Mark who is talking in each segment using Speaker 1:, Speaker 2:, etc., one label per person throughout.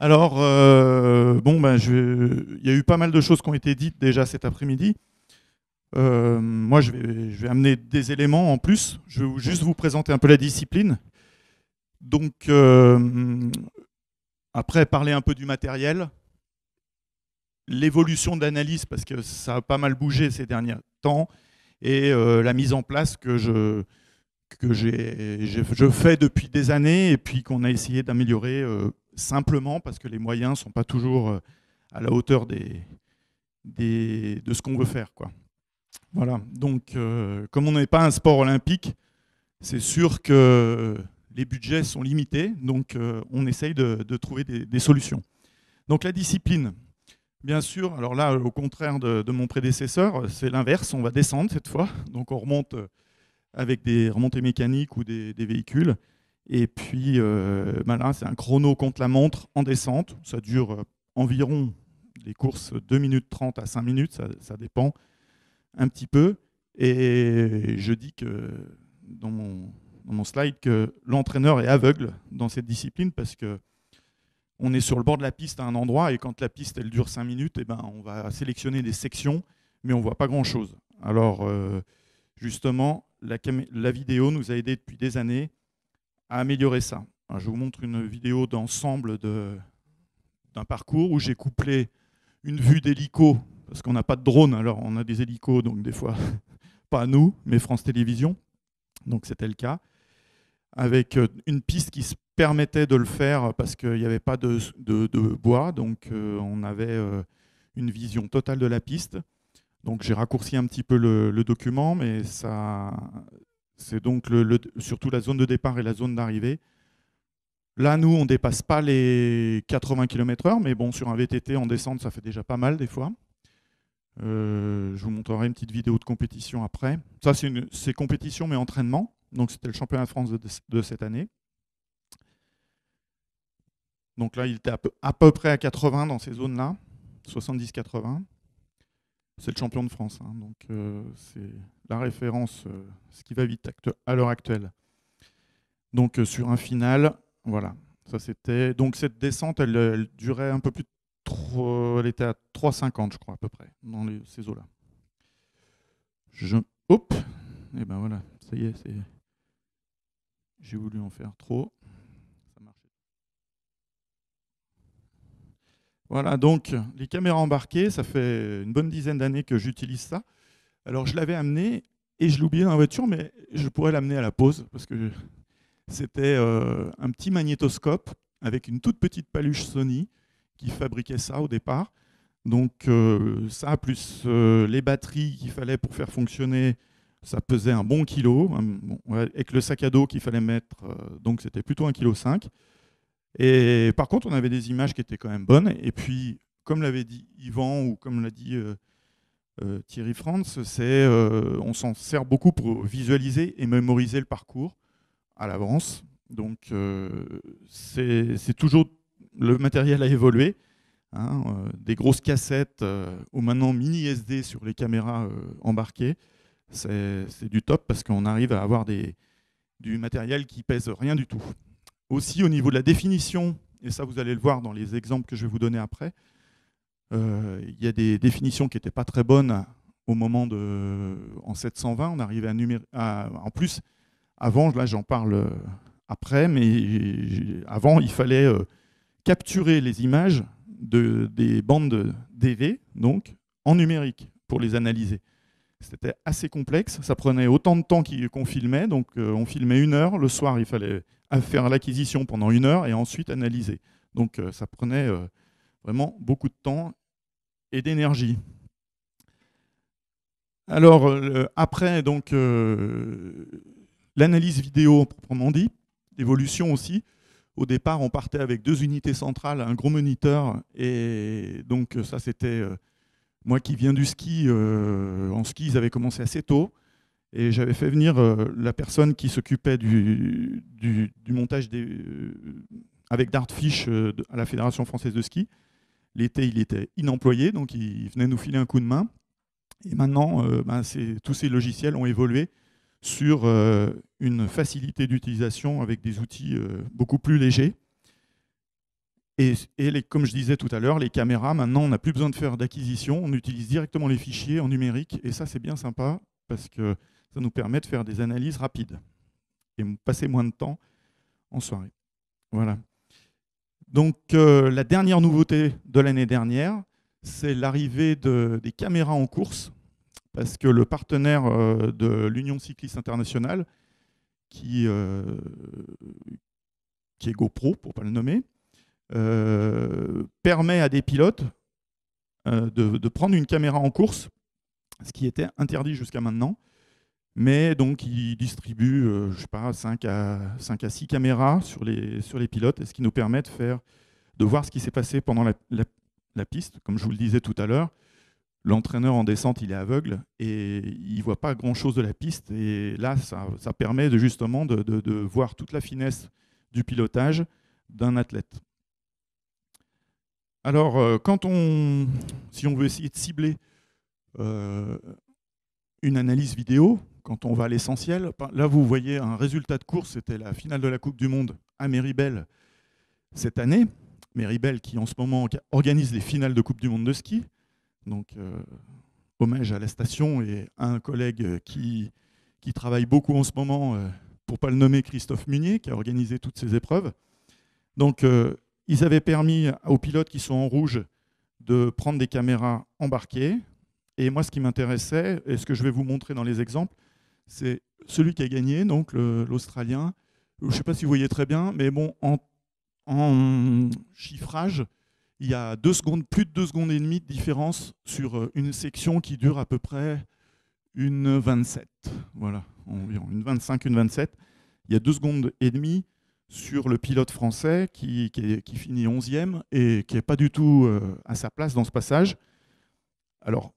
Speaker 1: Alors, bon, ben, il y a eu pas mal de choses qui ont été dites déjà cet après-midi. Moi, je vais amener des éléments en plus. Je vais juste vous présenter un peu la discipline. Donc, après, parler un peu du matériel, l'évolution de l'analyse, parce que ça a pas mal bougé ces derniers temps, et la mise en place je fais depuis des années, et puis qu'on a essayé d'améliorer simplement, parce que les moyens ne sont pas toujours à la hauteur de ce qu'on veut faire, quoi. Voilà. Donc, comme on n'est pas un sport olympique, c'est sûr que les budgets sont limités, donc on essaye de trouver des solutions. Donc la discipline, bien sûr, alors là, au contraire de mon prédécesseur, c'est l'inverse, on va descendre cette fois, donc on remonte avec des remontées mécaniques ou des véhicules, et puis ben là, c'est un chrono contre la montre en descente, ça dure environ les courses 2 minutes 30 à 5 minutes, ça dépend un petit peu. Et je dis que dans mon slide que l'entraîneur est aveugle dans cette discipline parce que on est sur le bord de la piste à un endroit et quand la piste elle dure 5 minutes, eh ben, on va sélectionner des sections, mais on ne voit pas grand-chose. Alors justement, la vidéo nous a aidé depuis des années à améliorer ça. Alors, je vous montre une vidéo d'ensemble d'un parcours où j'ai couplé une vue d'hélico, parce qu'on n'a pas de drone, alors on a des hélicos, donc des fois, pas nous, mais France Télévisions, donc c'était le cas, avec une piste qui se permettait de le faire parce qu'il n'y avait pas de bois, donc on avait une vision totale de la piste. Donc j'ai raccourci un petit peu le document, mais ça, c'est donc surtout la zone de départ et la zone d'arrivée. Là, nous, on ne dépasse pas les 80 km/h, mais bon, sur un VTT en descente, ça fait déjà pas mal des fois. Je vous montrerai une petite vidéo de compétition après. Ça, c'est compétition, mais entraînement. Donc, c'était le championnat de France de cette année. Donc là, il était à peu près à 80 dans ces zones-là, 70-80. C'est le champion de France. Hein, donc, c'est la référence, ce qui va vite à l'heure actuelle. Donc, sur un final, voilà. Ça, c'était. Donc, cette descente, elle durait un peu plus de elle était à 3,50, je crois, à peu près, dans ces eaux-là. Hop. Et ben voilà, ça y est, j'ai voulu en faire trop. Ça marchait. Voilà, donc les caméras embarquées, ça fait une bonne dizaine d'années que j'utilise ça. Alors je l'avais amené et je l'oubliais dans la voiture, mais je pourrais l'amener à la pause parce que c'était un petit magnétoscope avec une toute petite paluche Sony qui fabriquait ça au départ. Donc ça, plus les batteries qu'il fallait pour faire fonctionner, ça pesait un bon kilo. Bon, avec le sac à dos qu'il fallait mettre, donc c'était plutôt 1,5 kg. Et par contre, on avait des images qui étaient quand même bonnes. Et puis, comme l'avait dit Yvan ou comme l'a dit Thierry Franz, on s'en sert beaucoup pour visualiser et mémoriser le parcours à l'avance. Donc, c'est toujours le matériel a évolué. Hein, des grosses cassettes ou maintenant mini SD sur les caméras embarquées. C'est du top parce qu'on arrive à avoir du matériel qui pèse rien du tout. Aussi au niveau de la définition, et ça vous allez le voir dans les exemples que je vais vous donner après, il y a des définitions qui n'étaient pas très bonnes au moment en 720, on arrivait en plus, avant, là j'en parle après, mais avant il fallait capturer les images des bandes DV, donc en numérique, pour les analyser. C'était assez complexe, ça prenait autant de temps qu'on filmait, donc on filmait 1 heure, le soir il fallait faire l'acquisition pendant 1 heure et ensuite analyser. Donc ça prenait vraiment beaucoup de temps et d'énergie. Alors après, donc l'analyse vidéo proprement dit, l'évolution aussi. Au départ, on partait avec 2 unités centrales, un gros moniteur, et donc ça c'était moi qui viens du ski. En ski, ils avaient commencé assez tôt. Et j'avais fait venir la personne qui s'occupait du montage avec Dartfish à la Fédération française de ski. L'été, il était inemployé, donc il venait nous filer un coup de main. Et maintenant, tous ces logiciels ont évolué sur une facilité d'utilisation avec des outils beaucoup plus légers. Comme je disais tout à l'heure, les caméras, maintenant, on n'a plus besoin de faire d'acquisition. On utilise directement les fichiers en numérique. Et ça, c'est bien sympa parce que ça nous permet de faire des analyses rapides et passer moins de temps en soirée. Voilà. Donc, la dernière nouveauté de l'année dernière, c'est l'arrivée des caméras en course, parce que le partenaire de l'Union cycliste internationale, qui est GoPro, pour ne pas le nommer, permet à des pilotes de prendre une caméra en course, ce qui était interdit jusqu'à maintenant. Mais donc, il distribue, je sais pas, 5 à 6 caméras sur les pilotes, et ce qui nous permet de voir ce qui s'est passé pendant la piste. Comme je vous le disais tout à l'heure, l'entraîneur en descente, il est aveugle et il ne voit pas grand-chose de la piste. Et là, ça permet justement de voir toute la finesse du pilotage d'un athlète. Alors, si on veut essayer de cibler une analyse vidéo, quand on va à l'essentiel, là vous voyez un résultat de course, c'était la finale de la Coupe du Monde à Méribel cette année. Méribel qui en ce moment organise les finales de Coupe du Monde de ski. Donc hommage à la station et à un collègue qui travaille beaucoup en ce moment, pour ne pas le nommer, Christophe Munier, qui a organisé toutes ces épreuves. Donc ils avaient permis aux pilotes qui sont en rouge de prendre des caméras embarquées. Et moi, ce qui m'intéressait, et ce que je vais vous montrer dans les exemples, c'est celui qui a gagné, donc l'Australien. Je ne sais pas si vous voyez très bien, mais bon, en chiffrage, il y a plus de 2 secondes et demie de différence sur une section qui dure à peu près une 27. Voilà, environ une 25, une 27. Il y a 2 secondes et demie sur le pilote français qui finit 11e et qui n'est pas du tout à sa place dans ce passage. Alors,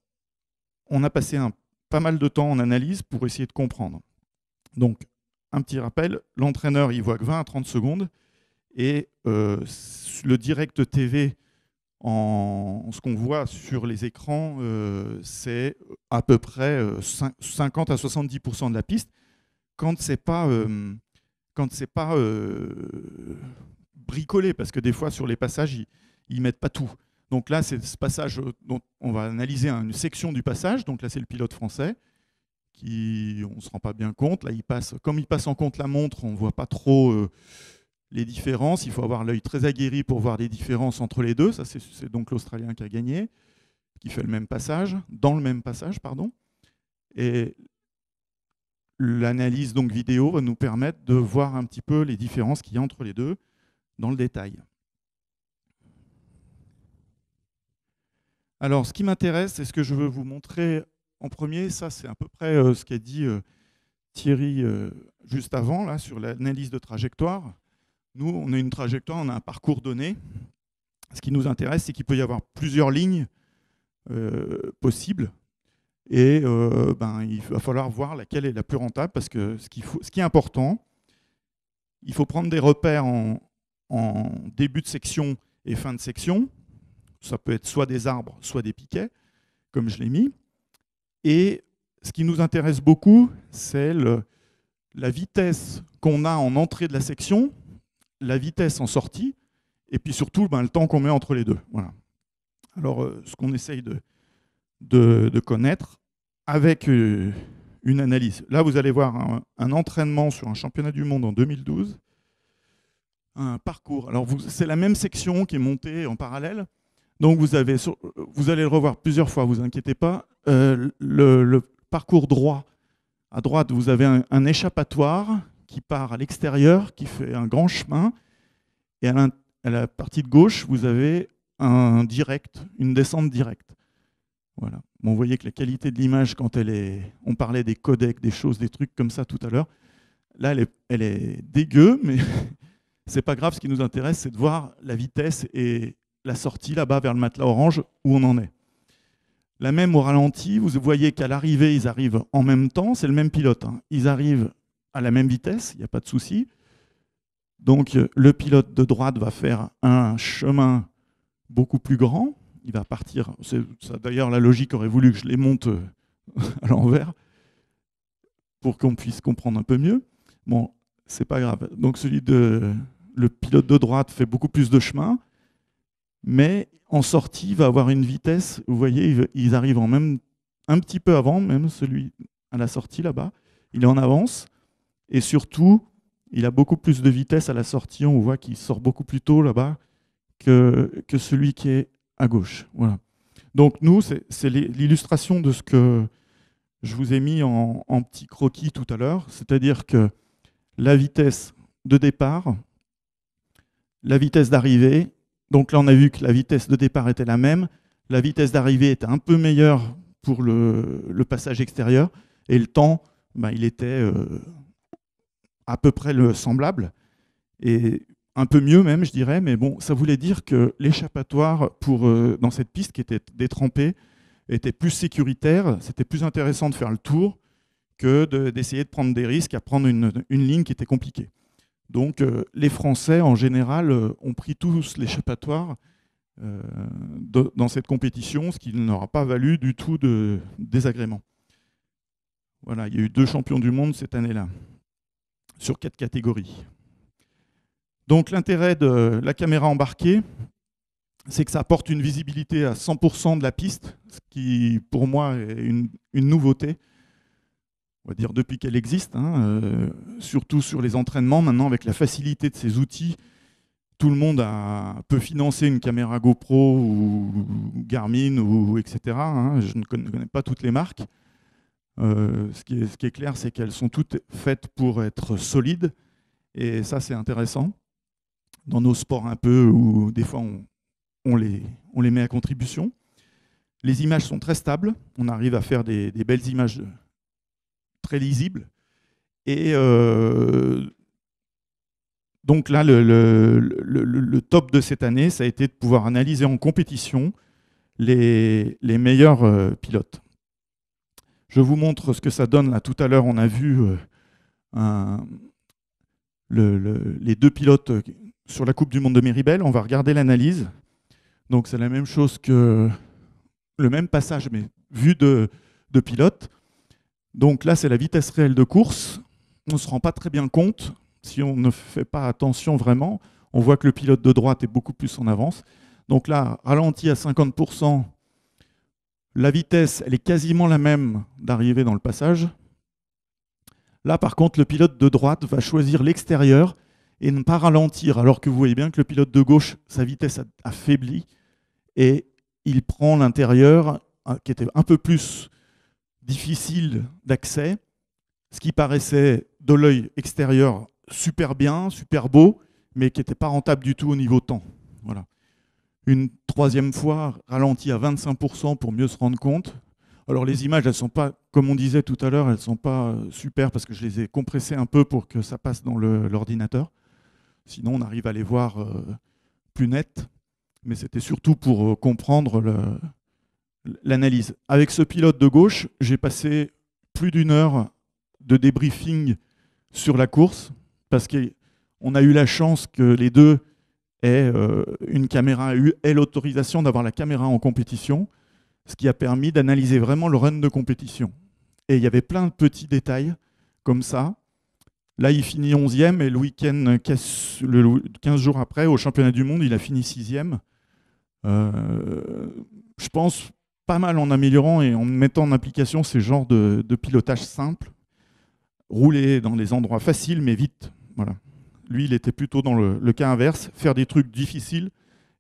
Speaker 1: on a passé pas mal de temps en analyse pour essayer de comprendre. Donc, un petit rappel, l'entraîneur, il voit que 20 à 30 secondes et le direct TV, ce qu'on voit sur les écrans, c'est à peu près 50 à 70% de la piste quand c'est pas bricolé, parce que des fois, sur les passages, ils mettent pas tout. Donc là, c'est ce passage dont on va analyser une section du passage. Donc là, c'est le pilote français qui, on ne se rend pas bien compte. Là, comme il passe en contre-la-montre, on ne voit pas trop les différences. Il faut avoir l'œil très aguerri pour voir les différences entre les deux. Ça, c'est donc l'Australien qui a gagné, qui fait le même passage, dans le même passage, pardon. Et l'analyse donc vidéo va nous permettre de voir un petit peu les différences qu'il y a entre les deux dans le détail. Alors, ce qui m'intéresse, c'est ce que je veux vous montrer en premier. Ça, c'est à peu près ce qu'a dit Thierry juste avant, là, sur l'analyse de trajectoire. Nous, on a une trajectoire, on a un parcours donné. Ce qui nous intéresse, c'est qu'il peut y avoir plusieurs lignes possibles. Et il va falloir voir laquelle est la plus rentable, parce que ce qui est important, il faut prendre des repères en début de section et fin de section. Ça peut être soit des arbres, soit des piquets, comme je l'ai mis. Et ce qui nous intéresse beaucoup, c'est la vitesse qu'on a en entrée de la section, la vitesse en sortie, et puis surtout le temps qu'on met entre les deux. Voilà. Alors, ce qu'on essaye de connaître avec une analyse. Là, vous allez voir un entraînement sur un championnat du monde en 2012, un parcours. Alors, c'est la même section qui est montée en parallèle. Donc vous allez le revoir plusieurs fois, vous inquiétez pas. Le parcours droit, à droite, vous avez un échappatoire qui part à l'extérieur, qui fait un grand chemin. Et à la partie de gauche, vous avez une descente directe. Voilà. Bon, vous voyez que la qualité de l'image, quand on parlait des codecs, des choses, des trucs comme ça tout à l'heure, là, elle est dégueu, mais c'est pas grave. Ce qui nous intéresse, c'est de voir la vitesse et la sortie là-bas vers le matelas orange où on en est. La même au ralenti, vous voyez qu'à l'arrivée, ils arrivent en même temps, c'est le même pilote. Hein. Ils arrivent à la même vitesse, il n'y a pas de souci. Donc le pilote de droite va faire un chemin beaucoup plus grand. Il va partir. D'ailleurs, la logique aurait voulu que je les monte à l'envers pour qu'on puisse comprendre un peu mieux. Bon, c'est pas grave. Donc le pilote de droite fait beaucoup plus de chemin. Mais en sortie, il va avoir une vitesse, vous voyez, ils arrivent en même, un petit peu avant, même celui à la sortie là-bas, il est en avance, et surtout, il a beaucoup plus de vitesse à la sortie, on voit qu'il sort beaucoup plus tôt là-bas que celui qui est à gauche. Voilà. Donc nous, c'est l'illustration de ce que je vous ai mis en petit croquis tout à l'heure, c'est-à-dire que la vitesse de départ, la vitesse d'arrivée, donc là on a vu que la vitesse de départ était la même, la vitesse d'arrivée était un peu meilleure pour le passage extérieur, et le temps, il était à peu près le semblable, et un peu mieux même, je dirais, mais bon, ça voulait dire que l'échappatoire dans cette piste qui était détrempée était plus sécuritaire, c'était plus intéressant de faire le tour que d'essayer de prendre des risques à prendre une ligne qui était compliquée. Donc les Français, en général, ont pris tous l'échappatoire dans cette compétition, ce qui ne leur a pas valu du tout de désagrément. Voilà, il y a eu 2 champions du monde cette année-là, sur 4 catégories. Donc l'intérêt de la caméra embarquée, c'est que ça apporte une visibilité à 100% de la piste, ce qui pour moi est une nouveauté, on va dire depuis qu'elle existe, surtout sur les entraînements. Maintenant, avec la facilité de ces outils, tout le monde peut financer une caméra GoPro ou Garmin, etc. Je ne connais pas toutes les marques. Ce qui est clair, c'est qu'elles sont toutes faites pour être solides, et ça, c'est intéressant. Dans nos sports un peu, où des fois on les met à contribution. Les images sont très stables, on arrive à faire des belles images très lisibles. Et donc là, le top de cette année, ça a été de pouvoir analyser en compétition les meilleurs pilotes. Je vous montre ce que ça donne. Là, tout à l'heure, on a vu les 2 pilotes sur la Coupe du Monde de Méribel. On va regarder l'analyse. Donc c'est la même chose que le même passage, mais vu de pilote. Donc là, c'est la vitesse réelle de course. On ne se rend pas très bien compte si on ne fait pas attention vraiment. On voit que le pilote de droite est beaucoup plus en avance. Donc là, ralenti à 50%, la vitesse, elle est quasiment la même d'arrivée dans le passage. Là, par contre, le pilote de droite va choisir l'extérieur et ne pas ralentir, alors que vous voyez bien que le pilote de gauche, sa vitesse a faibli et il prend l'intérieur, qui était un peu plus difficile d'accès, ce qui paraissait de l'œil extérieur super bien, super beau, mais qui n'était pas rentable du tout au niveau temps. Voilà. Une 3e fois, ralenti à 25% pour mieux se rendre compte. Alors les images, elles ne sont pas, comme on disait tout à l'heure, elles ne sont pas super parce que je les ai compressées un peu pour que ça passe dans l'ordinateur. Sinon, on arrive à les voir plus nettes. Mais c'était surtout pour comprendre l'analyse. Avec ce pilote de gauche, j'ai passé plus d'1 heure de débriefing sur la course parce qu'on a eu la chance que les 2 aient une caméra, aient l'autorisation d'avoir la caméra en compétition, ce qui a permis d'analyser vraiment le run de compétition. Et il y avait plein de petits détails comme ça. Là, il finit 11e et le week-end, 15 jours après, au championnat du monde, il a fini 6e. Je pense pas mal en améliorant et en mettant en application ces genres de pilotage simple. Rouler dans les endroits faciles mais vite. Voilà. Lui, il était plutôt dans le cas inverse, faire des trucs difficiles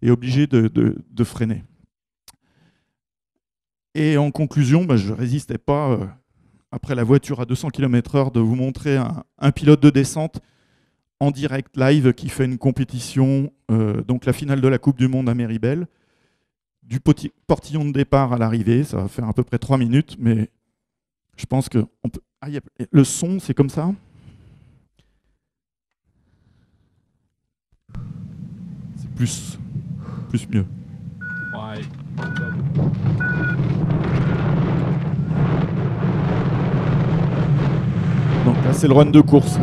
Speaker 1: et obligé de freiner. Et en conclusion, je ne résistais pas, après la voiture à 200 km/h, de vous montrer un pilote de descente en direct live qui fait une compétition, donc la finale de la Coupe du Monde à Méribel, du portillon de départ à l'arrivée. Ça va faire à peu près 3 minutes, mais je pense que on peut... le son, c'est comme ça. C'est plus mieux.
Speaker 2: Ouais.
Speaker 1: Donc là, c'est le run de course.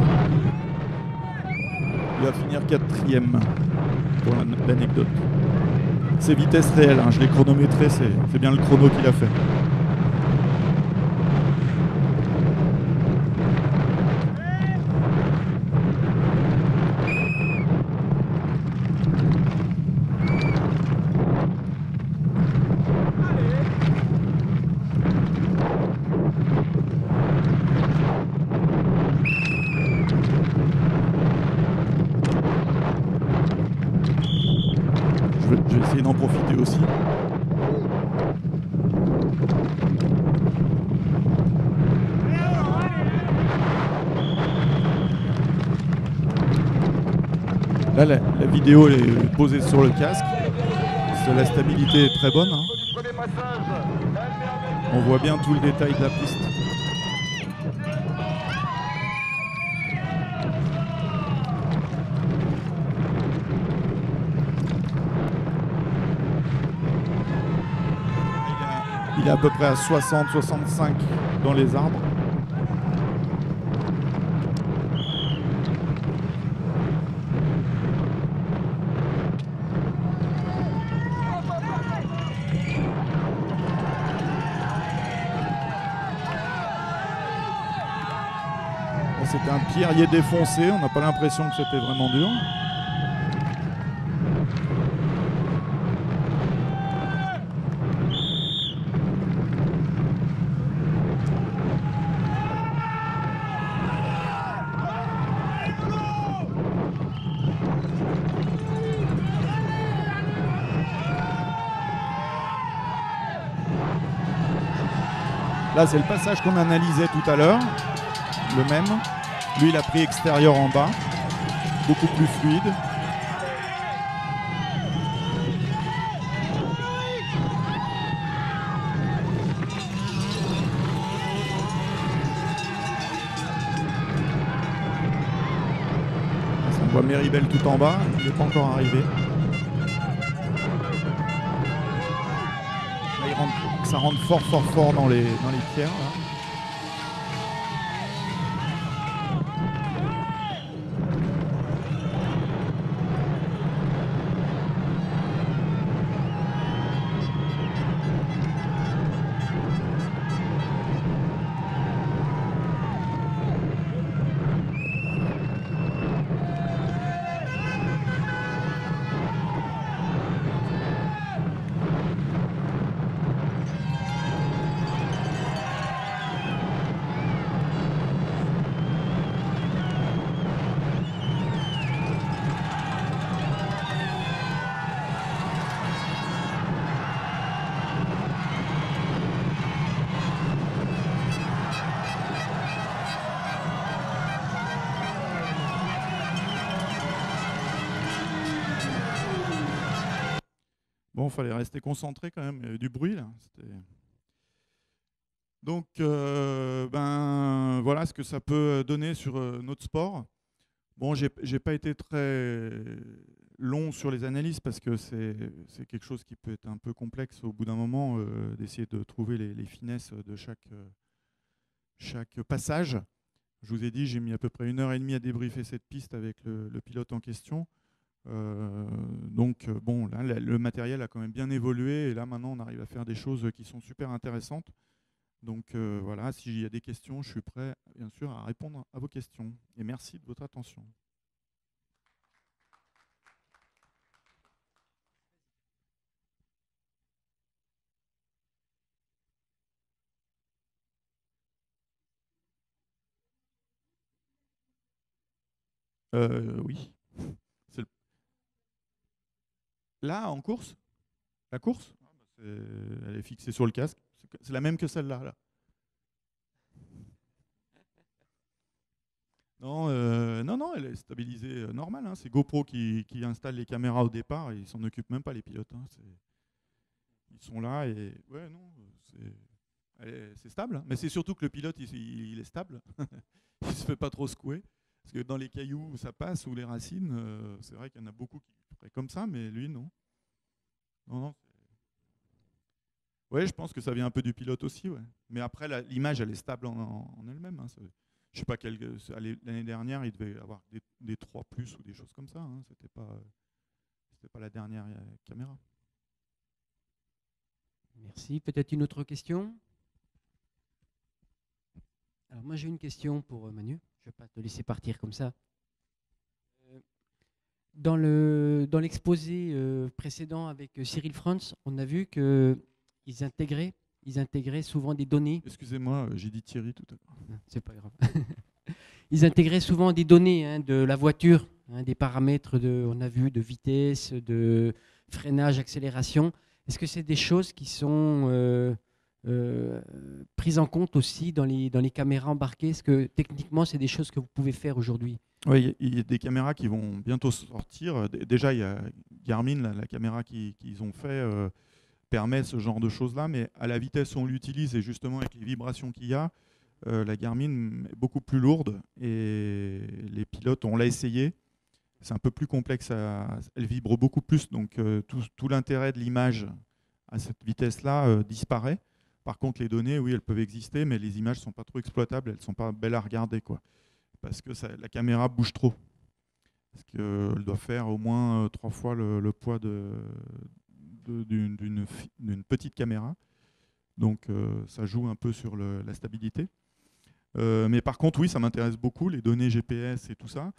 Speaker 1: Il va finir 4e pour l'anecdote. C'est vitesse réelle, je l'ai chronométré, c'est bien le chrono qu'il a fait. Là, la vidéo elle est posée sur le casque. La stabilité est très bonne. Hein. On voit bien tout le détail de la piste. Il est à peu près à 60-65 dans les arbres. C'était un pierrier défoncé, on n'a pas l'impression que c'était vraiment dur. Là, c'est le passage qu'on analysait tout à l'heure, le même. Lui, il a pris extérieur en bas, beaucoup plus fluide. On voit Méribel tout en bas, il n'est pas encore arrivé. Là, ça rentre fort dans les pierres. Là. Bon, il fallait rester concentré quand même, il y avait du bruit là. Donc, voilà ce que ça peut donner sur notre sport. Bon, j'ai pas été très long sur les analyses parce que c'est quelque chose qui peut être un peu complexe au bout d'un moment, d'essayer de trouver les finesses de chaque passage. Je vous ai dit, j'ai mis à peu près 1h30 à débriefer cette piste avec le pilote en question. Bon, là, le matériel a quand même bien évolué et là maintenant on arrive à faire des choses qui sont super intéressantes. Donc voilà, s'il y a des questions, je suis prêt bien sûr à répondre à vos questions. Et merci de votre attention. Oui. Là, en course, la course, elle est fixée sur le casque. C'est la même que celle-là. Là. Non, elle est stabilisée normale. Hein. C'est GoPro qui installe les caméras au départ et ils s'en occupent même pas les pilotes. Hein. Ils sont là et ouais, non, c'est stable. Hein. Mais c'est surtout que le pilote, il est stable. Il se fait pas trop secouer. Parce que dans les cailloux où ça passe ou les racines, c'est vrai qu'il y en a beaucoup qui feraient comme ça, mais lui, non. Non. Ouais, je pense que ça vient un peu du pilote aussi. Ouais. Mais après, l'image, elle est stable en elle-même. Hein. Je sais pas, l'année dernière, il devait avoir des 3 plus ou des choses comme ça. Hein. C'était pas la dernière caméra.
Speaker 2: Merci. Peut-être une autre question? Alors moi j'ai une question pour Manu. Je ne vais pas te laisser partir comme ça. Dans l'exposé précédent avec Cyril Franz, on a vu qu'ils intégraient souvent des données.
Speaker 1: Excusez-moi, j'ai dit Thierry tout à l'heure.
Speaker 2: C'est pas grave. Ils intégraient souvent des données de la voiture, des paramètres on a vu de vitesse, de freinage, accélération. Est-ce que c'est des choses qui sont prises en compte aussi dans les caméras embarquées? Est-ce que techniquement, c'est des choses que vous pouvez faire aujourd'hui?
Speaker 1: Oui, il y a des caméras qui vont bientôt sortir. Déjà, il y a Garmin, la caméra qu'ils ont fait, permet ce genre de choses-là, mais à la vitesse où on l'utilise et justement avec les vibrations qu'il y a, la Garmin est beaucoup plus lourde et les pilotes, on l'a essayé, c'est un peu plus complexe, elle vibre beaucoup plus, donc tout l'intérêt de l'image à cette vitesse-là disparaît. Par contre, les données, oui, elles peuvent exister, mais les images ne sont pas trop exploitables, elles ne sont pas belles à regarder, quoi, parce que la caméra bouge trop. Parce qu'elle doit faire au moins 3 fois le poids d'une petite caméra. Donc ça joue un peu sur la stabilité. Mais par contre, oui, ça m'intéresse beaucoup, les données GPS et tout ça.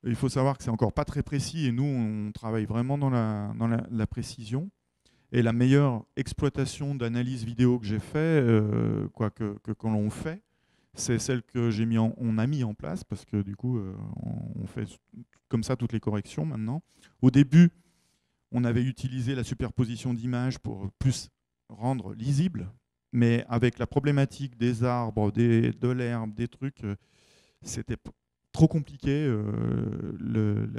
Speaker 1: Il faut savoir que c'est encore pas très précis et nous, on travaille vraiment dans la précision. Et la meilleure exploitation d'analyse vidéo que j'ai fait, que l'on fait, c'est celle que on a mis en place parce que du coup, on fait comme ça toutes les corrections maintenant. Au début, on avait utilisé la superposition d'images pour plus rendre lisible, mais avec la problématique des arbres, de l'herbe, des trucs, c'était trop compliqué. Le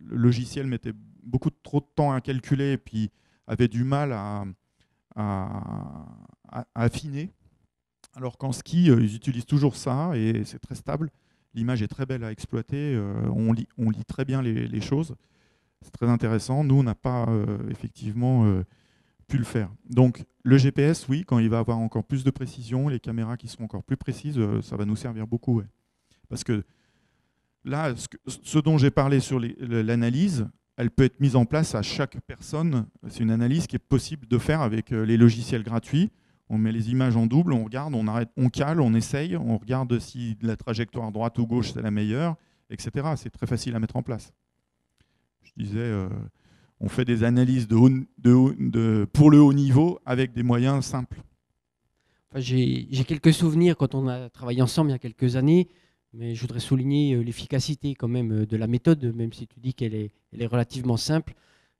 Speaker 1: logiciel mettait beaucoup trop de temps à calculer et puis avait du mal à affiner. Alors qu'en ski, ils utilisent toujours ça et c'est très stable. L'image est très belle à exploiter. On lit très bien les choses. C'est très intéressant. Nous, on n'a pas effectivement pu le faire. Donc, le GPS, oui, quand il va avoir encore plus de précision, les caméras qui seront encore plus précises, ça va nous servir beaucoup. Ouais. Parce que là, ce dont j'ai parlé sur l'analyse, elle peut être mise en place à chaque personne. C'est une analyse qui est possible de faire avec les logiciels gratuits. On met les images en double, on regarde, on arrête, on cale, on essaye, on regarde si la trajectoire droite ou gauche c'est la meilleure, etc. C'est très facile à mettre en place. Je disais, on fait des analyses pour le haut niveau avec des moyens simples.
Speaker 2: Enfin, j'ai quelques souvenirs quand on a travaillé ensemble il y a quelques années, mais je voudrais souligner l'efficacité quand même de la méthode, même si tu dis elle est relativement simple.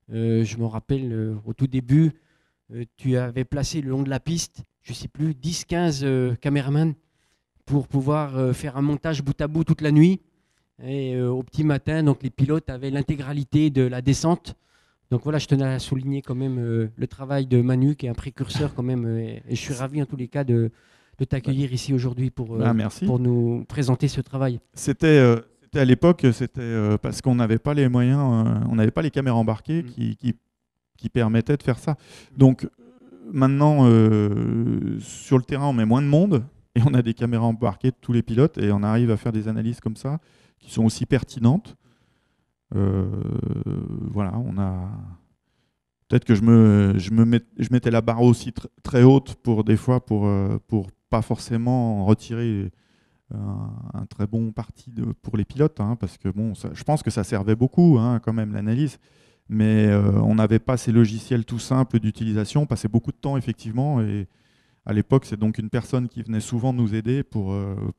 Speaker 2: Je me rappelle au tout début, tu avais placé le long de la piste, je ne sais plus, 10-15 caméramans pour pouvoir faire un montage bout à bout toute la nuit. Et au petit matin, donc, les pilotes avaient l'intégralité de la descente. Donc voilà, je tenais à souligner quand même le travail de Manu, qui est un précurseur quand même. Et je suis ravi en tous les cas de t'accueillir ici aujourd'hui
Speaker 1: Merci.
Speaker 2: pour nous présenter ce travail.
Speaker 1: C'était à l'époque, c'était parce qu'on n'avait pas les moyens, on n'avait pas les caméras embarquées qui permettaient de faire ça. Donc maintenant, sur le terrain, on met moins de monde et on a des caméras embarquées de tous les pilotes et on arrive à faire des analyses comme ça qui sont aussi pertinentes. Voilà, on a. Peut-être que je mettais la barre aussi très haute pour des fois pour pas forcément retirer un très bon parti pour les pilotes, hein, parce que bon, je pense que ça servait beaucoup hein, quand même l'analyse, mais on n'avait pas ces logiciels tout simples d'utilisation, on passait beaucoup de temps effectivement, et à l'époque c'est donc une personne qui venait souvent nous aider pour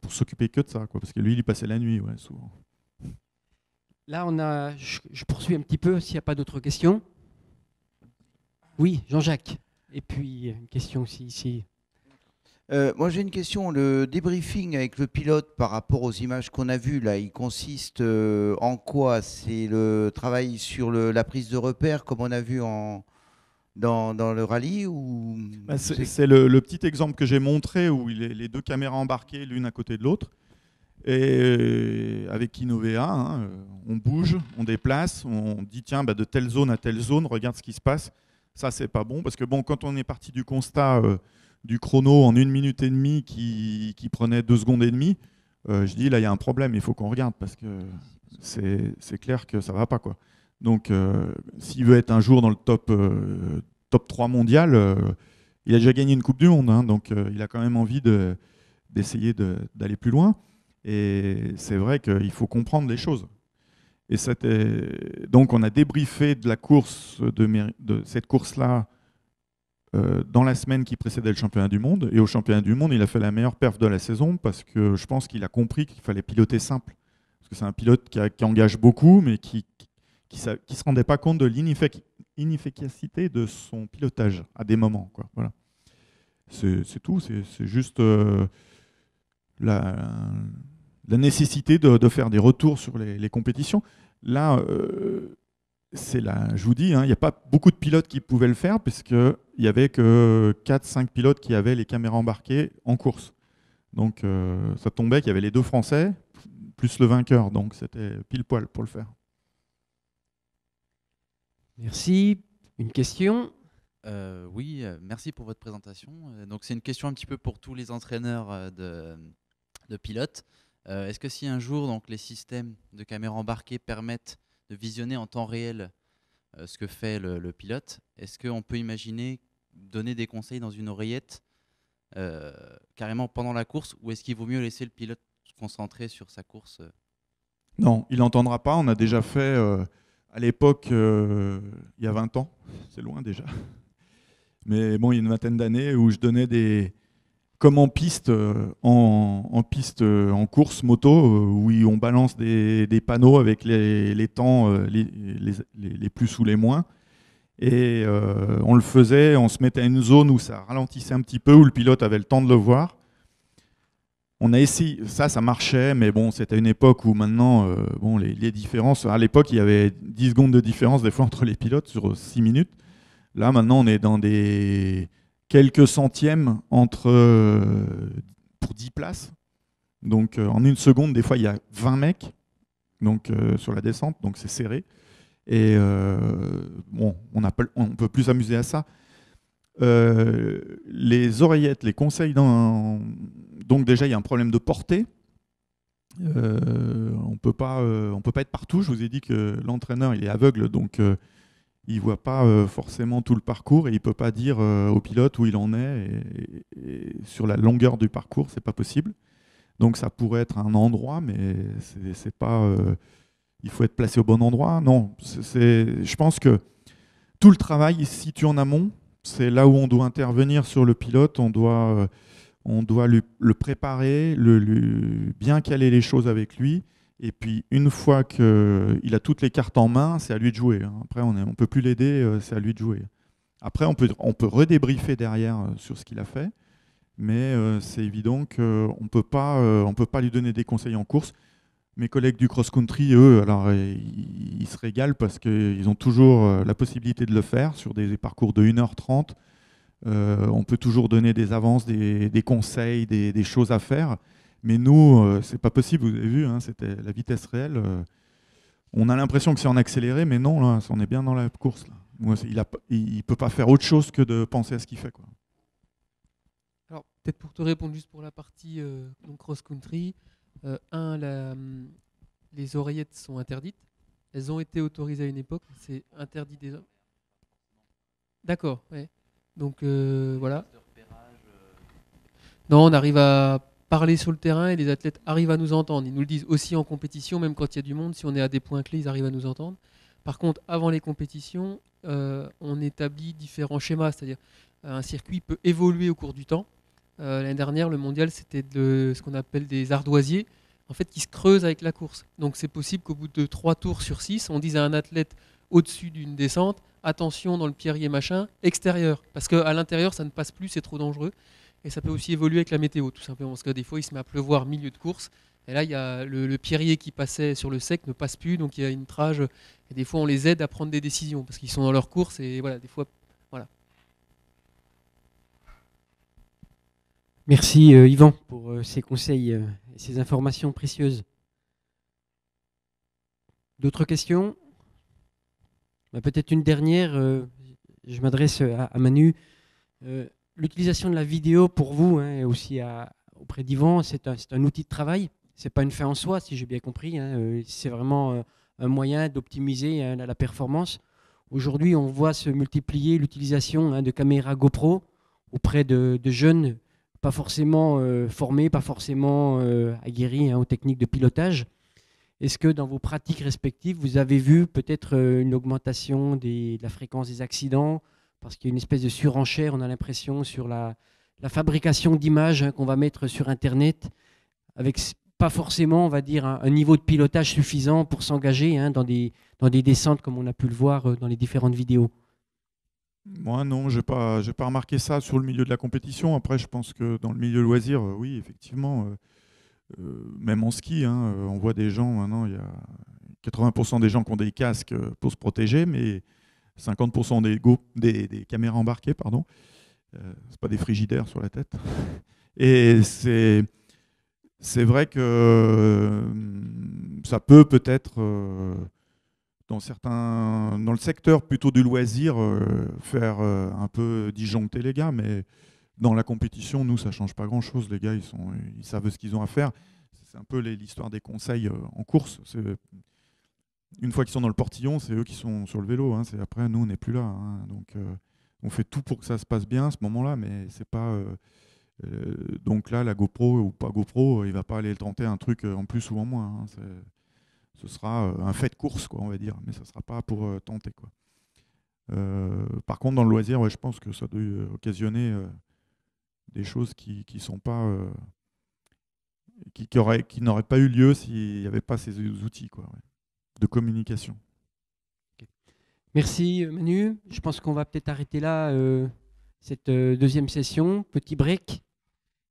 Speaker 1: s'occuper que de ça, quoi, parce que lui il y passait la nuit ouais, souvent.
Speaker 2: Là, je poursuis un petit peu s'il n'y a pas d'autres questions. Oui, Jean-Jacques. Et puis une question aussi ici.
Speaker 3: Moi j'ai une question, le débriefing avec le pilote par rapport aux images qu'on a vues là, il consiste en quoi? C'est le travail sur la prise de repères comme on a vu dans le rallye ou...
Speaker 1: C'est le petit exemple que j'ai montré où il est les deux caméras embarquées l'une à côté de l'autre. Et avec Innovea, hein, on bouge, on déplace, on dit tiens, bah, de telle zone à telle zone, regarde ce qui se passe. Ça, c'est pas bon parce que bon, quand on est parti du constat du chrono en 1 minute et demie qui prenait 2 secondes et demie, je dis là, il y a un problème, il faut qu'on regarde parce que c'est clair que ça va pas, quoi. Donc, s'il veut être un jour dans le top 3 mondial, il a déjà gagné une Coupe du Monde, hein, donc il a quand même envie d'essayer d'aller plus loin. Et c'est vrai qu'il faut comprendre les choses. Et donc on a débriefé de la course, de cette course-là dans la semaine qui précédait le championnat du monde. Et au championnat du monde, il a fait la meilleure perf de la saison parce que je pense qu'il a compris qu'il fallait piloter simple. Parce que c'est un pilote qui engage beaucoup, mais qui ne se rendait pas compte de l'inefficacité de son pilotage à des moments, quoi. Voilà. C'est tout, c'est juste la nécessité de faire des retours sur les compétitions. Là, je vous dis, hein, il n'y a pas beaucoup de pilotes qui pouvaient le faire, puisqu'il n'y avait que 4-5 pilotes qui avaient les caméras embarquées en course. Donc ça tombait qu'il y avait les 2 Français, plus le vainqueur. Donc c'était pile poil pour le faire.
Speaker 2: Merci. Une question?
Speaker 4: Oui, merci pour votre présentation. Donc c'est une question un petit peu pour tous les entraîneurs de pilotes. Est-ce que si un jour donc, les systèmes de caméras embarquées permettent de visionner en temps réel ce que fait le pilote, est-ce qu'on peut imaginer donner des conseils dans une oreillette carrément pendant la course, ou est-ce qu'il vaut mieux laisser le pilote se concentrer sur sa course?
Speaker 1: Non, il n'entendra pas. On a déjà fait à l'époque, il y a 20 ans, c'est loin déjà. Mais bon, il y a une vingtaine d'années où je donnais comme en piste, en course moto, où on balance des panneaux avec les temps les plus ou les moins. Et on le faisait, on se mettait à une zone où ça ralentissait un petit peu, où le pilote avait le temps de le voir. On a essayé, ça marchait, mais bon, c'était une époque où maintenant, les différences, à l'époque, il y avait 10 secondes de différence des fois entre les pilotes sur 6 minutes. Là, maintenant, on est dans des quelques centièmes pour 10 places. Donc, en une seconde, des fois, il y a 20 mecs donc, sur la descente, donc c'est serré. Et on ne peut plus s'amuser à ça. Les oreillettes, les conseils donc déjà il y a un problème de portée. On peut pas être partout. Je vous ai dit que l'entraîneur il est aveugle, donc il voit pas forcément tout le parcours et il peut pas dire au pilote où il en est et sur la longueur du parcours, c'est pas possible. Donc ça pourrait être un endroit, mais c'est pas. Il faut être placé au bon endroit. Non, je pense que tout le travail se situe en amont. C'est là où on doit intervenir sur le pilote, on doit le préparer, bien caler les choses avec lui. Et puis, une fois qu'il a toutes les cartes en main, c'est à lui de jouer. Après, on ne peut plus l'aider, c'est à lui de jouer. Après, on peut redébriefer derrière sur ce qu'il a fait, mais c'est évident qu'on ne peut pas lui donner des conseils en course. Mes collègues du cross-country, eux, alors, ils se régalent parce qu'ils ont toujours la possibilité de le faire sur des parcours de 1h30. On peut toujours donner des avances, des conseils, des choses à faire. Mais nous, c'est pas possible, vous avez vu, hein, c'était la vitesse réelle. On a l'impression que c'est en accéléré, mais non, là, on est bien dans la course. Là. Moi, il peut pas faire autre chose que de penser à ce qu'il fait, quoi.
Speaker 5: Alors, peut-être pour te répondre juste pour la partie cross-country, les oreillettes sont interdites. Elles ont été autorisées à une époque. C'est interdit des hommes. D'accord, ouais. Donc voilà. Non, on arrive à parler sur le terrain et les athlètes arrivent à nous entendre. Ils nous le disent aussi en compétition, même quand il y a du monde, si on est à des points clés, ils arrivent à nous entendre. Par contre, avant les compétitions, on établit différents schémas, c'est-à-dire un circuit peut évoluer au cours du temps. L'année dernière, le mondial, c'était ce qu'on appelle des ardoisiers, en fait, qui se creusent avec la course. Donc c'est possible qu'au bout de 3 tours sur 6, on dise à un athlète au-dessus d'une descente, attention dans le pierrier machin, extérieur. Parce qu'à l'intérieur, ça ne passe plus, c'est trop dangereux. Et ça peut aussi évoluer avec la météo, tout simplement. Parce que des fois, il se met à pleuvoir milieu de course. Et là, il y a le pierrier qui passait sur le sec ne passe plus, donc il y a une trage. Et des fois, on les aide à prendre des décisions, parce qu'ils sont dans leur course. Et voilà, des fois, voilà.
Speaker 2: Merci Yvan pour ces conseils et ces informations précieuses. D'autres questions? Peut-être une dernière, je m'adresse à Manu. L'utilisation de la vidéo pour vous, hein, et aussi auprès d'Yvan, c'est un outil de travail. Ce n'est pas une fin en soi, si j'ai bien compris. Hein, c'est vraiment un moyen d'optimiser, hein, la performance. Aujourd'hui, on voit se multiplier l'utilisation, hein, de caméras GoPro auprès de jeunes pas forcément formés, pas forcément aguerris, hein, aux techniques de pilotage. Est-ce que dans vos pratiques respectives, vous avez vu peut-être une augmentation de la fréquence des accidents, parce qu'il y a une espèce de surenchère, on a l'impression, sur la fabrication d'images, hein, qu'on va mettre sur Internet, avec pas forcément, on va dire, un niveau de pilotage suffisant pour s'engager, hein, dans des descentes comme on a pu le voir dans les différentes vidéos?
Speaker 1: Moi, non, j'ai pas remarqué ça sur le milieu de la compétition. Après, je pense que dans le milieu loisir, oui, effectivement, même en ski, hein, on voit des gens maintenant, il y a 80% des gens qui ont des casques pour se protéger, mais 50% des caméras embarquées, pardon. C'est pas des frigidaires sur la tête. Et c'est vrai que ça peut peut-être, dans le secteur plutôt du loisir, faire un peu disjoncter les gars, mais dans la compétition, nous, ça change pas grand-chose. Les gars, ils savent ce qu'ils ont à faire. C'est un peu l'histoire des conseils en course. Une fois qu'ils sont dans le portillon, c'est eux qui sont sur le vélo. Hein. Après, nous, on n'est plus là. Hein. Donc, on fait tout pour que ça se passe bien à ce moment-là, mais c'est pas. Donc là, la GoPro ou pas GoPro, il va pas aller tenter un truc en plus ou en moins. Hein. Ce sera un fait de course, quoi, on va dire, mais ça sera pas pour tenter, quoi. Par contre, dans le loisir, ouais, je pense que ça doit occasionner des choses qui sont pas. Qui n'auraient pas eu lieu s'il n'y avait pas ces outils, quoi, ouais, de communication.
Speaker 2: Merci Manu. Je pense qu'on va peut-être arrêter là cette deuxième session. Petit break.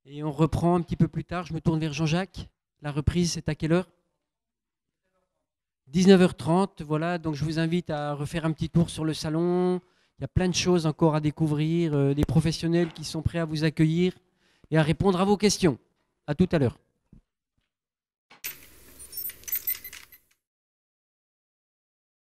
Speaker 2: Et on reprend un petit peu plus tard. Je me tourne vers Jean-Jacques. La reprise, c'est à quelle heure ? 19h30. Voilà, donc je vous invite à refaire un petit tour sur le salon. Il y a plein de choses encore à découvrir, des professionnels qui sont prêts à vous accueillir et à répondre à vos questions. À tout à l'heure.